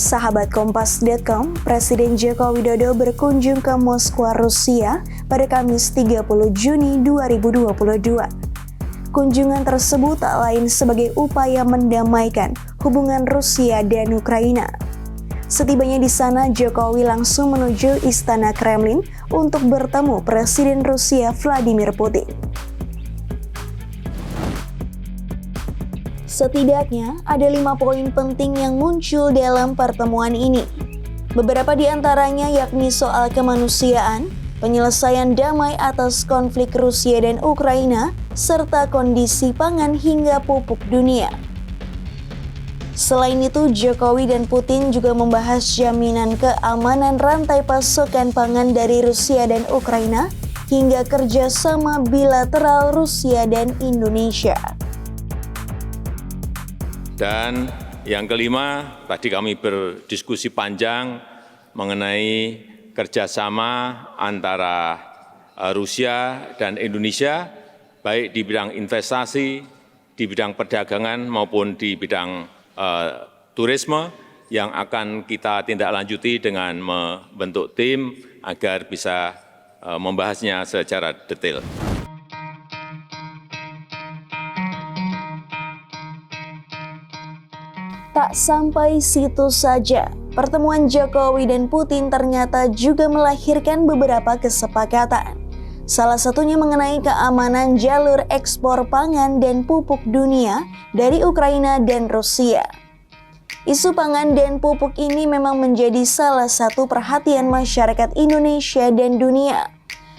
Sahabat Kompas.com, Presiden Joko Widodo berkunjung ke Moskwa, Rusia pada Kamis 30 Juni 2022. Kunjungan tersebut tak lain sebagai upaya mendamaikan hubungan Rusia dan Ukraina. Setibanya di sana, Jokowi langsung menuju Istana Kremlin untuk bertemu Presiden Rusia Vladimir Putin. Setidaknya ada 5 poin penting yang muncul dalam pertemuan ini. Beberapa di antaranya yakni soal kemanusiaan, penyelesaian damai atas konflik Rusia dan Ukraina, serta kondisi pangan hingga pupuk dunia. Selain itu, Jokowi dan Putin juga membahas jaminan keamanan rantai pasokan pangan dari Rusia dan Ukraina hingga kerjasama bilateral Rusia dan Indonesia. Dan yang kelima, tadi kami berdiskusi panjang mengenai kerjasama antara Rusia dan Indonesia, baik di bidang investasi, di bidang perdagangan maupun di bidang turisme, yang akan kita tindak lanjuti dengan membentuk tim agar bisa membahasnya secara detail. Tak sampai situ saja, pertemuan Jokowi dan Putin ternyata juga melahirkan beberapa kesepakatan. Salah satunya mengenai keamanan jalur ekspor pangan dan pupuk dunia dari Ukraina dan Rusia. Isu pangan dan pupuk ini memang menjadi salah satu perhatian masyarakat Indonesia dan dunia.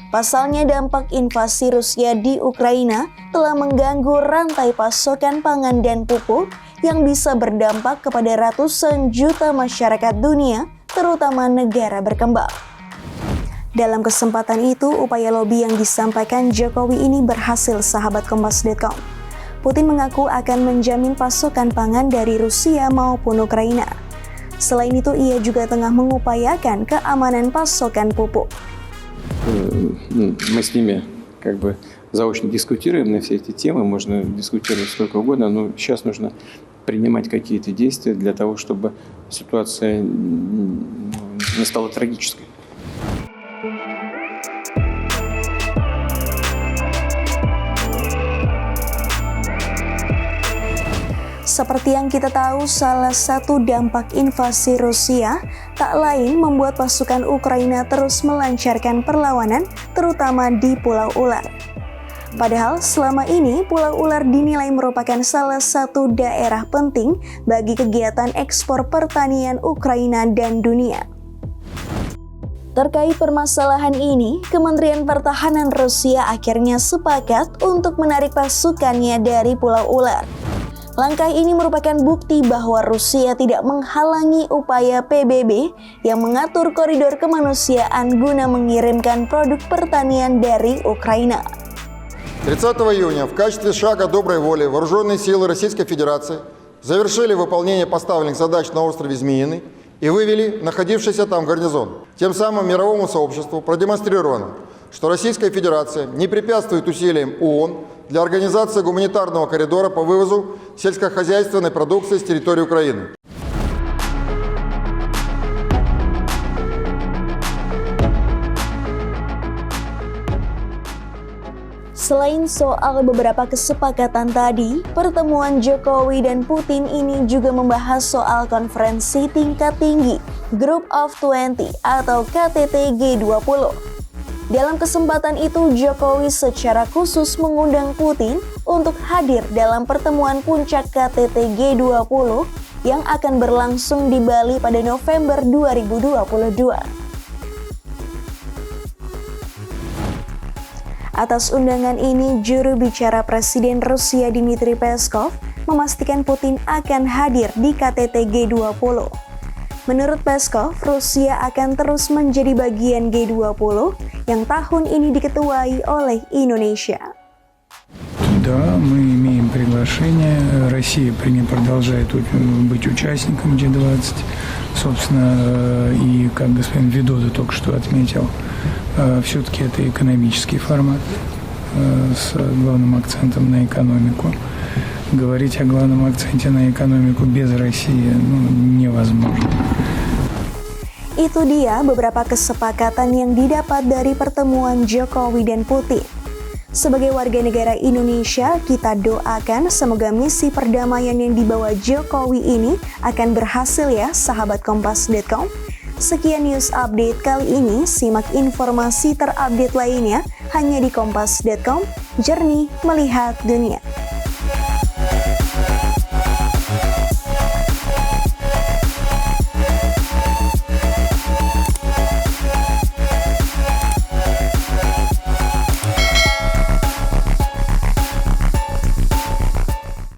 Pasalnya, dampak invasi Rusia di Ukraina telah mengganggu rantai pasokan pangan dan pupuk yang bisa berdampak kepada ratusan juta masyarakat dunia, terutama negara berkembang. Dalam kesempatan itu, upaya lobi yang disampaikan Jokowi ini berhasil, sahabat Kompas.com. Putin mengaku akan menjamin pasokan pangan dari Rusia maupun Ukraina. Selain itu, ia juga tengah mengupayakan keamanan pasokan pupuk. Мы с ними заочно дискутируем на все эти темы, можно дискутировать сколько угодно, но сейчас нужно принимать какие-то действия для того, чтобы ситуация не стала трагической. Seperti yang kita tahu, salah satu dampak invasi Rusia tak lain membuat pasukan Ukraina terus melancarkan perlawanan, terutama di Pulau Ular. Padahal selama ini Pulau Ular dinilai merupakan salah satu daerah penting bagi kegiatan ekspor pertanian Ukraina dan dunia. Terkait permasalahan ini, Kementerian Pertahanan Rusia akhirnya sepakat untuk menarik pasukannya dari Pulau Ular. Langkah ini merupakan bukti bahwa Rusia tidak menghalangi upaya PBB yang mengatur koridor kemanusiaan guna mengirimkan produk pertanian dari Ukraina. 30 июня в качестве шага доброй воли вооруженные силы Российской Федерации завершили выполнение поставленных задач на острове Змеиный и вывели находившийся там гарнизон. Тем самым мировому сообществу продемонстрировано, что Российская Федерация не препятствует усилиям ООН для организации гуманитарного коридора по вывозу сельскохозяйственной продукции с территории Украины. Selain soal beberapa kesepakatan tadi, pertemuan Jokowi dan Putin ini juga membahas soal konferensi tingkat tinggi Group of 20 atau KTT G20. Dalam kesempatan itu, Jokowi secara khusus mengundang Putin untuk hadir dalam pertemuan puncak KTT G20 yang akan berlangsung di Bali pada November 2022. Atas undangan ini, juru bicara Presiden Rusia Dmitry Peskov memastikan Putin akan hadir di KTT G20. Menurut Peskov, Rusia akan terus menjadi bagian G20 yang tahun ini diketuai oleh Indonesia. Да, мы имеем приглашение. Россия продолжает быть участником G20. Собственно, и как господин Видода только что отметил, все-таки это экономический формат с главным акцентом на экономику. Говорить о главном акценте на экономику без России невозможно. Itu dia beberapa kesepakatan yang didapat dari pertemuan Jokowi dan Putin. Sebagai warga negara Indonesia, kita doakan semoga misi perdamaian yang dibawa Jokowi ini akan berhasil ya, sahabat Kompas.com. Sekian news update kali ini, simak informasi terupdate lainnya hanya di Kompas.com, jernih melihat dunia.